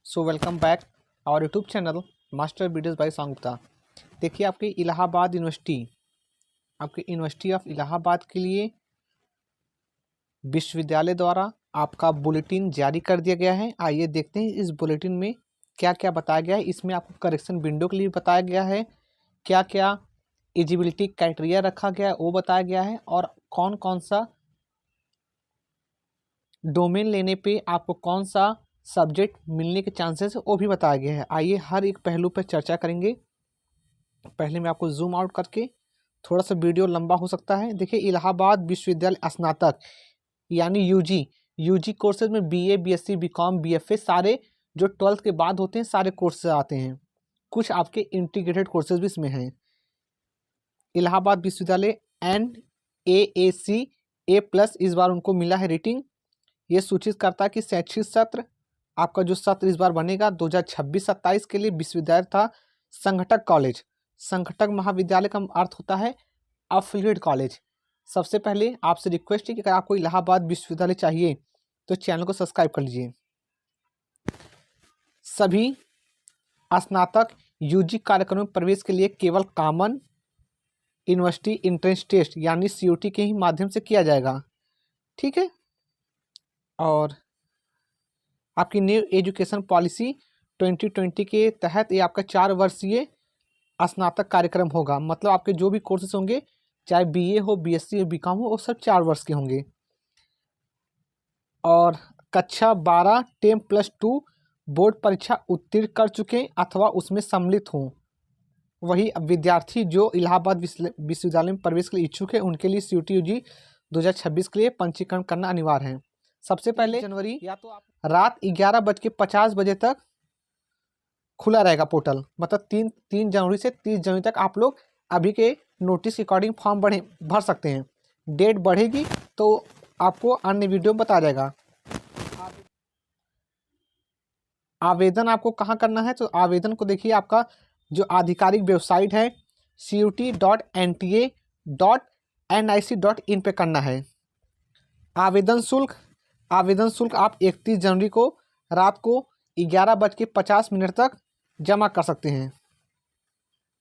So welcome back our YouTube channel master videos by सांग गुप्ता। देखिए आपकी यूनिवर्सिटी ऑफ इलाहाबाद के लिए विश्वविद्यालय द्वारा आपका बुलेटिन जारी कर दिया गया है। आइए देखते हैं इस बुलेटिन में क्या क्या बताया गया है। इसमें आपको करेक्शन विंडो के लिए बताया गया है, क्या क्या एलिजिबिलिटी क्राइटेरिया रखा गया है वो बताया गया है, और कौन कौन सा डोमेन लेने पे आपको कौन सा सब्जेक्ट मिलने के चांसेस है वो भी बताया गया है। आइए हर एक पहलू पर चर्चा करेंगे। पहले मैं आपको जूम आउट करके, थोड़ा सा वीडियो लंबा हो सकता है। देखिए इलाहाबाद विश्वविद्यालय स्नातक यानी यूजी कोर्सेज में बीए, बीएससी, बीकॉम, बीएफए सारे जो 12th के बाद होते हैं सारे कोर्सेज आते हैं। कुछ आपके इंटीग्रेटेड कोर्सेज भी इसमें हैं। इलाहाबाद विश्वविद्यालय NAAC A+ इस बार उनको मिला है रेटिंग। ये सूचित करता है कि शैक्षिक सत्र आपका जो सत्र इस बार बनेगा 2026-27 के लिए विश्वविद्यालय था संघटक कॉलेज। संघटक महाविद्यालय का अर्थ होता है अफिलिएट कॉलेज। सबसे पहले आपसे रिक्वेस्ट है कि अगर आपको इलाहाबाद विश्वविद्यालय चाहिए तो चैनल को सब्सक्राइब कर लीजिए। सभी स्नातक यूजी कार्यक्रम में प्रवेश के लिए केवल कॉमन यूनिवर्सिटी एंट्रेंस टेस्ट यानी CUT के ही माध्यम से किया जाएगा, ठीक है। और आपकी न्यू एजुकेशन पॉलिसी 2020 के तहत ये आपका 4 वर्षीय स्नातक कार्यक्रम होगा। मतलब आपके जो भी कोर्सेज होंगे, चाहे BA हो, BSc हो, बीकॉम हो, वो सब 4 वर्ष के होंगे। और कक्षा 12 10+2 बोर्ड परीक्षा उत्तीर्ण कर चुके अथवा उसमें सम्मिलित हों वही विद्यार्थी जो इलाहाबाद विश्वविद्यालय में प्रवेश के लिए इच्छुक है, उनके लिए CUT UG 2026 के लिए पंजीकरण करना अनिवार्य है। सबसे पहले जनवरी या तो आप रात 11:50 बजे तक खुला रहेगा पोर्टल। मतलब 3 जनवरी से 30 जनवरी तक आप लोग अभी के नोटिस के अकॉर्डिंग फॉर्म भर सकते हैं। डेट बढ़ेगी तो आपको अन्य वीडियो में बताया जाएगा। आवेदन आपको कहाँ करना है, तो आवेदन को देखिए आपका जो आधिकारिक वेबसाइट है CUT.NTA.NIC.in पे करना है। आवेदन शुल्क आप 31 जनवरी को रात को 11:50 तक जमा कर सकते हैं।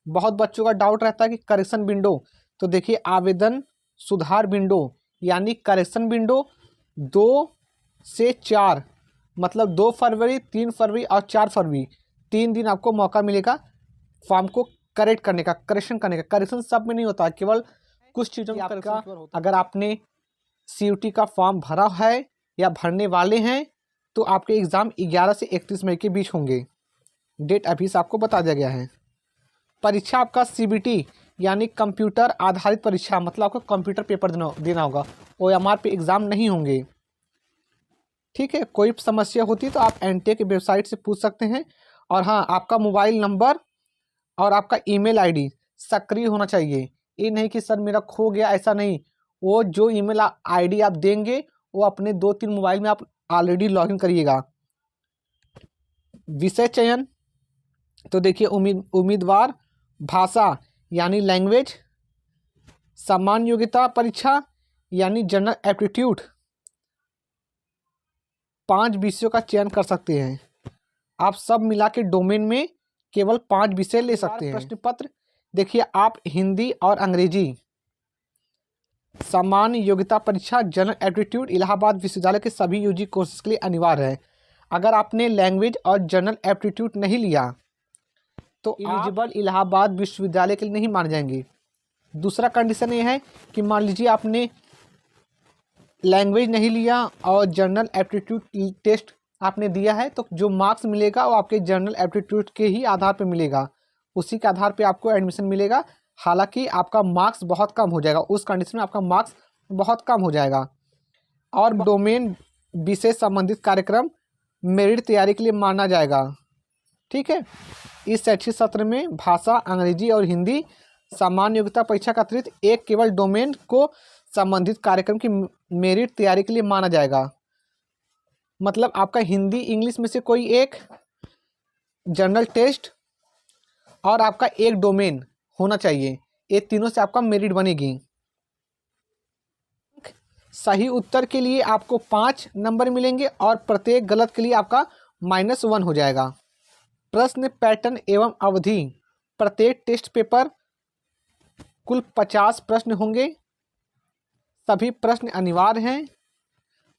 बहुत बच्चों का डाउट रहता है कि करेक्शन विंडो, तो देखिए आवेदन सुधार विंडो यानी करेक्शन विंडो 2 से 4 मतलब 2 फरवरी, 3 फरवरी और 4 फरवरी 3 दिन आपको मौका मिलेगा फॉर्म को करेक्ट करने का, करेक्शन करने का। करेक्शन सब में नहीं होता, केवल कुछ चीज़ों में करेक्शन। अगर आपने CUT का फॉर्म भरा है या भरने वाले हैं तो आपके एग्ज़ाम 11 से 31 मई के बीच होंगे। डेट अभी से आपको बता दिया गया है। परीक्षा आपका CBT यानी कंप्यूटर आधारित परीक्षा, मतलब आपको कंप्यूटर पेपर देना होगा। OMR पे एग्ज़ाम नहीं होंगे, ठीक है। कोई समस्या होती है तो आप NTA की वेबसाइट से पूछ सकते हैं। और हाँ, आपका मोबाइल नंबर और आपका email ID सक्रिय होना चाहिए। ये नहीं कि सर मेरा खो गया, ऐसा नहीं। वो जो email ID आप देंगे वो अपने 2-3 मोबाइल में आप ऑलरेडी लॉगिन करिएगा। विषय चयन, तो देखिए उम्मीदवार भाषा यानी लैंग्वेज, सामान्य योग्यता परीक्षा यानी जनरल एप्टीट्यूड 5 विषयों का चयन कर सकते हैं। आप सब मिला के डोमेन में केवल 5 विषय ले सकते हैं। प्रश्न पत्र देखिए आप हिंदी और अंग्रेजी। सामान्य योग्यता परीक्षा जनरल एप्टीट्यूड इलाहाबाद विश्वविद्यालय के सभी UG कोर्सेज के लिए अनिवार्य है। अगर आपने लैंग्वेज और जनरल एप्टीट्यूड नहीं लिया तो एलिजिबल इलाहाबाद विश्वविद्यालय के लिए नहीं माने जाएंगे। दूसरा कंडीशन ये है कि मान लीजिए आपने लैंग्वेज नहीं लिया और जनरल एप्टीट्यूड टेस्ट आपने दिया है तो जो मार्क्स मिलेगा वो आपके जनरल एप्टीट्यूड के ही आधार पर मिलेगा, उसी के आधार पे आपको एडमिशन मिलेगा। हालांकि आपका मार्क्स बहुत कम हो जाएगा, उस कंडीशन में आपका मार्क्स बहुत कम हो जाएगा। और डोमेन विषय संबंधित कार्यक्रम मेरिट तैयारी के लिए माना जाएगा, ठीक है। इस शैक्षिक सत्र में भाषा अंग्रेजी और हिंदी सामान्य योग्यता परीक्षा का अतिरिक्त एक केवल डोमेन को संबंधित कार्यक्रम की मेरिट तैयारी के लिए माना जाएगा। मतलब आपका हिंदी इंग्लिश में से कोई एक जनरल टेस्ट और आपका एक डोमेन होना चाहिए, ये तीनों से आपका मेरिट बनेगी। सही उत्तर के लिए आपको 5 नंबर मिलेंगे और प्रत्येक गलत के लिए आपका -1 हो जाएगा। प्रश्न पैटर्न एवं अवधि, प्रत्येक टेस्ट पेपर कुल 50 प्रश्न होंगे। सभी प्रश्न अनिवार्य हैं,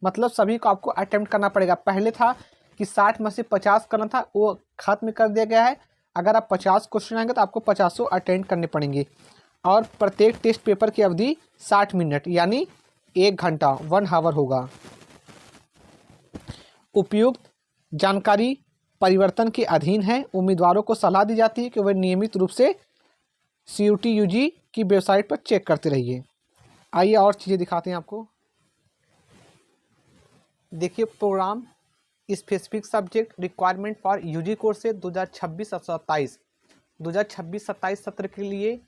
मतलब सभी को आपको अटेम्प्ट करना पड़ेगा। पहले था कि 60 में से 50 करना था, वो खत्म कर दिया गया है। अगर आप 50 क्वेश्चन आएंगे तो आपको 50 अटेंड करने पड़ेंगे। और प्रत्येक टेस्ट पेपर की अवधि 60 मिनट यानी 1 घंटा 1 आवर होगा। उपयुक्त जानकारी परिवर्तन के अधीन है। उम्मीदवारों को सलाह दी जाती है कि वे नियमित रूप से CUT UG की वेबसाइट पर चेक करते रहिए। आइए और चीज़ें दिखाते हैं आपको। देखिए, program specific subject requirement for UG course से 2026-27 सत्र के लिए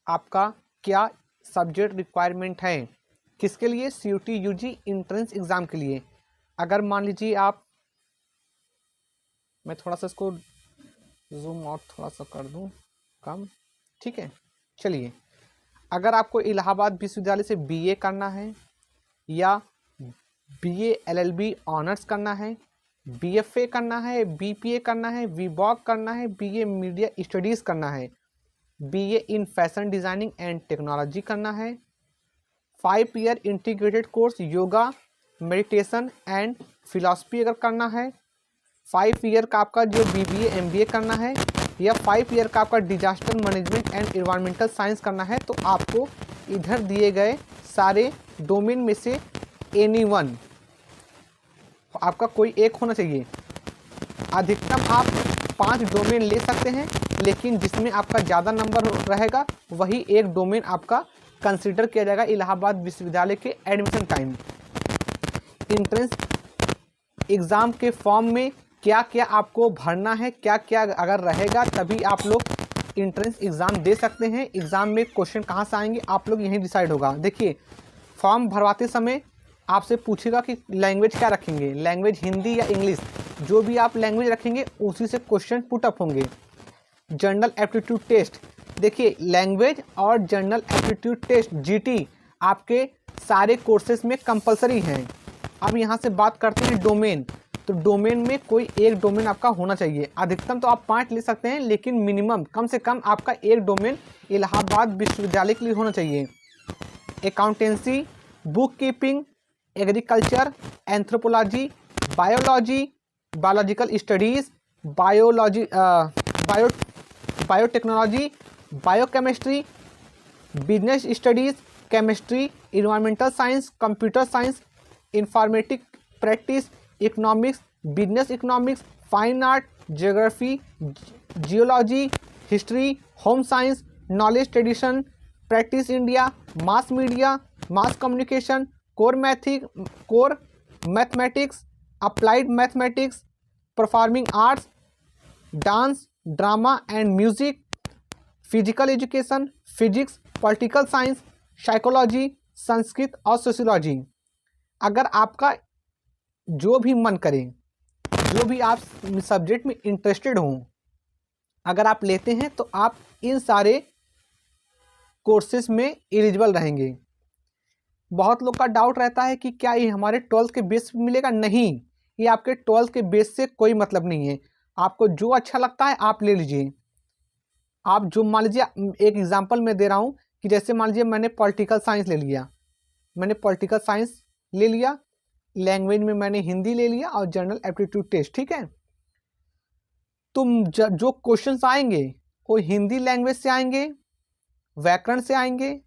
आपका क्या सब्जेक्ट रिक्वायरमेंट है। किसके लिए? CUT UG इंट्रेंस एग्ज़ाम के लिए। अगर मान लीजिए आप, मैं थोड़ा सा इसको जूम आउट थोड़ा सा कर दूं कम, ठीक है। चलिए, अगर आपको इलाहाबाद विश्वविद्यालय से BA करना है या BA LLB ऑनर्स करना है, BFA करना है, BPA करना है, VBOC करना है, BA मीडिया स्टडीज़ करना है, BA in fashion designing and technology करना है, 5 year integrated course yoga meditation and philosophy अगर करना है, 5 ईयर का आपका जो BBA MBA करना है, या 5 ईयर का आपका disaster management and environmental science करना है, तो आपको इधर दिए गए सारे डोमेन में से एनी वन आपका कोई एक होना चाहिए। अधिकतम आप 5 डोमेन ले सकते हैं, लेकिन जिसमें आपका ज़्यादा नंबर रहेगा वही एक डोमेन आपका कंसिडर किया जाएगा इलाहाबाद विश्वविद्यालय के एडमिशन टाइम। इंट्रेंस एग्ज़ाम के फॉर्म में क्या क्या आपको भरना है, क्या क्या अगर रहेगा तभी आप लोग इंट्रेंस एग्ज़ाम दे सकते हैं। एग्ज़ाम में क्वेश्चन कहाँ से आएंगे आप लोग यहीं डिसाइड होगा। देखिए, फॉर्म भरवाते समय आपसे पूछेगा कि लैंग्वेज क्या रखेंगे, लैंग्वेज हिंदी या इंग्लिश। जो भी आप लैंग्वेज रखेंगे उसी से क्वेश्चन पुटअप होंगे। जनरल एप्टीट्यूड टेस्ट, देखिए लैंग्वेज और जनरल एप्टीट्यूड टेस्ट GT आपके सारे कोर्सेज में कंपलसरी हैं। अब यहाँ से बात करते हैं डोमेन, तो डोमेन में कोई एक डोमेन आपका होना चाहिए। अधिकतम तो आप 5 ले सकते हैं, लेकिन मिनिमम कम से कम आपका एक डोमेन इलाहाबाद विश्वविद्यालय के लिए होना चाहिए। Accountancy, book keeping, agriculture, anthropology, biology, biological studies, biotechnology, biochemistry, business studies, chemistry, environmental science, computer science, informatic practice, economics, business economics, fine art, geography, geology, history, home science, knowledge tradition, practice India, mass media, mass communication, core mathematics, applied mathematics, performing arts, dance, drama and music, physical education, physics, political science, psychology, Sanskrit और sociology. अगर आपका जो भी मन करे, जो भी आप सब्जेक्ट में इंटरेस्टेड हों, अगर आप लेते हैं तो आप इन सारे कोर्सेज में एलिजिबल रहेंगे। बहुत लोग का डाउट रहता है कि क्या ये हमारे 12th के बेस पे मिलेगा। नहीं, ये आपके 12th के बेस से कोई मतलब नहीं है। आपको जो अच्छा लगता है आप ले लीजिए। आप जो, मान लीजिए एक एग्जांपल मैं दे रहा हूँ कि जैसे मान लीजिए मैंने पॉलिटिकल साइंस ले लिया, मैंने पॉलिटिकल साइंस ले लिया, लैंग्वेज में मैंने हिंदी ले लिया और जनरल एप्टीट्यूड टेस्ट, ठीक है। तो जो क्वेश्चंस आएंगे वो हिंदी लैंग्वेज से आएंगे, व्याकरण से आएंगे,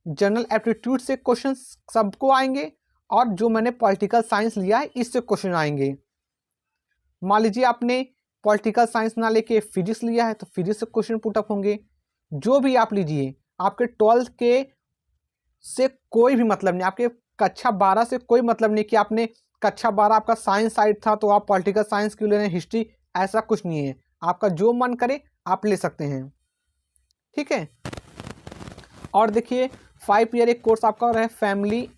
जनरल एप्टीट्यूड से क्वेश्चन सबको आएंगे, और जो मैंने पॉलिटिकल साइंस लिया है इससे क्वेश्चन आएंगे। मान लीजिए आपने पॉलिटिकल साइंस ना लेके फिजिक्स लिया है तो फिजिक्स से क्वेश्चन पुटअप होंगे। जो भी आप लीजिए, आपके 12th के से कोई भी मतलब नहीं, आपके कक्षा 12 से कोई मतलब नहीं कि आपने कक्षा 12 आपका साइंस साइड था तो आप पॉलिटिकल साइंस क्यों ले रहे हैं, हिस्ट्री, ऐसा कुछ नहीं है। आपका जो मन करे आप ले सकते हैं, ठीक है। और देखिए 5 ईयर एक कोर्स आपका है फैमिली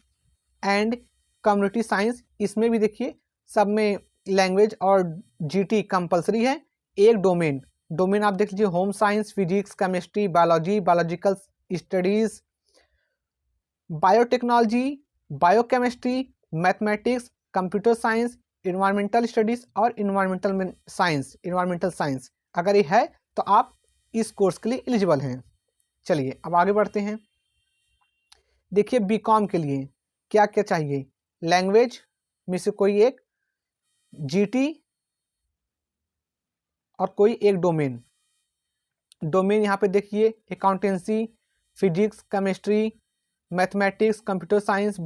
एंड कम्युनिटी साइंस। इसमें भी देखिए सब में लैंग्वेज और GT कंपलसरी है। एक डोमेन आप देख लीजिए, home science, physics, chemistry, biology, biological studies, biotechnology, biochemistry, mathematics, computer science, environmental studies और इन्वायरमेंटल साइंस अगर ये है तो आप इस कोर्स के लिए एलिजिबल हैं। चलिए अब आगे बढ़ते हैं। देखिए बीकॉम के लिए क्या क्या चाहिए, लैंग्वेज में से कोई एक, जीटी और कोई एक डोमेन। यहाँ पे देखिए accountancy, physics, chemistry, mathematics, computer science,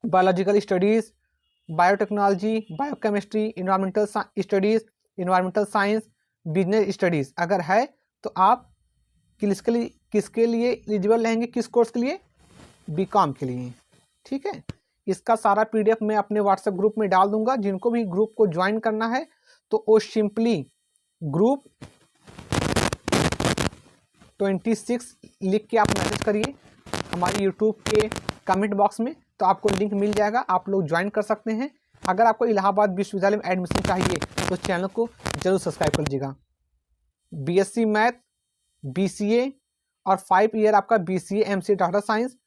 biological studies, biotechnology, biochemistry, environmental studies, environmental science, business studies अगर है तो आप किसके लिए एलिजिबल रहेंगे, किस कोर्स के लिए, बीकॉम के लिए। ठीक है, इसका सारा पीडीएफ मैं अपने व्हाट्सएप ग्रुप में डाल दूंगा। जिनको भी ग्रुप को ज्वाइन करना है तो वो सिंपली ग्रुप 26 लिख के आप मैसेज करिए हमारे यूट्यूब के कमेंट बॉक्स में, तो आपको लिंक मिल जाएगा, आप लोग ज्वाइन कर सकते हैं। अगर आपको इलाहाबाद विश्वविद्यालय में एडमिशन चाहिए तो चैनल को जरूर सब्सक्राइब कर लीजिएगा। बीएससी मैथ, बीसीए और 5 ईयर आपका BCA MCA data science,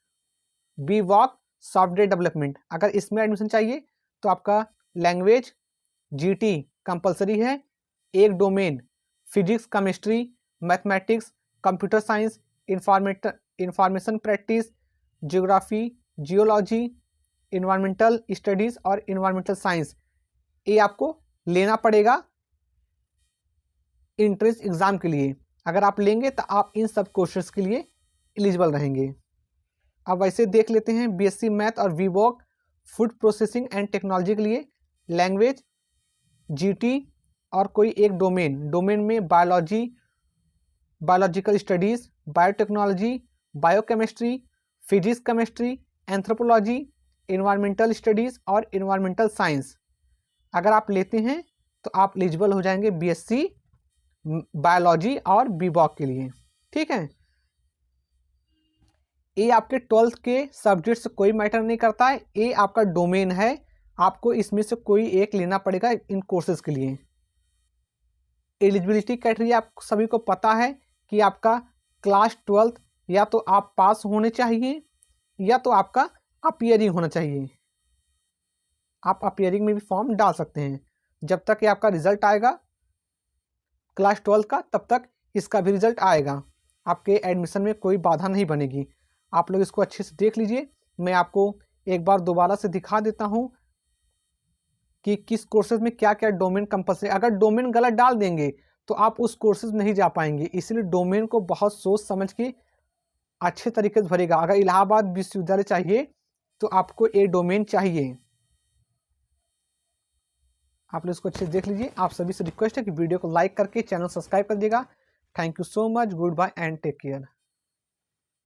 बीवॉक software development अगर इसमें एडमिशन चाहिए तो आपका लैंग्वेज जीटी कंपलसरी है, एक domain physics, chemistry, mathematics, computer science, information practice, geography, geology, environmental studies और इन्वायरमेंटल साइंस ये आपको लेना पड़ेगा एंट्रेंस एग्ज़ाम के लिए। अगर आप लेंगे तो आप इन सब कोर्सेज के लिए एलिजिबल रहेंगे। अब वैसे देख लेते हैं बीएससी मैथ और वीवॉक फूड प्रोसेसिंग एंड टेक्नोलॉजी के लिए लैंग्वेज जीटी और कोई एक डोमेन में biological studies, biotechnology, biochemistry, physics chemistry, anthropology, environmental studies और इन्वायरमेंटल साइंस अगर आप लेते हैं तो आप एलिजिबल हो जाएंगे बीएससी बायोलॉजी और बीवॉक के लिए। ठीक है, ये आपके 12th के सब्जेक्ट से कोई मैटर नहीं करता है, ये आपका डोमेन है, आपको इसमें से कोई एक लेना पड़ेगा इन कोर्सेज के लिए। एलिजिबिलिटी क्राइटेरिया आप सभी को पता है कि आपका क्लास 12th या तो आप पास होने चाहिए या तो आपका अपीयरिंग होना चाहिए। आप अपीयरिंग में भी फॉर्म डाल सकते हैं। जब तक ये आपका रिजल्ट आएगा क्लास 12th का तब तक इसका भी रिजल्ट आएगा, आपके एडमिशन में कोई बाधा नहीं बनेगी। आप लोग इसको अच्छे से देख लीजिए। मैं आपको एक बार दोबारा से दिखा देता हूँ कि किस कोर्सेज में क्या क्या डोमेन कंपलसरी। अगर डोमेन गलत डाल देंगे तो आप उस कोर्सेज नहीं जा पाएंगे, इसलिए डोमेन को बहुत सोच समझ के अच्छे तरीके से भरेगा। अगर इलाहाबाद विश्वविद्यालय चाहिए तो आपको एक डोमेन चाहिए। आप लोग इसको अच्छे से देख लीजिए। आप सभी से रिक्वेस्ट है कि वीडियो को लाइक करके चैनल सब्सक्राइब कर दीजिएगा। Thank you so much, good bye and take care.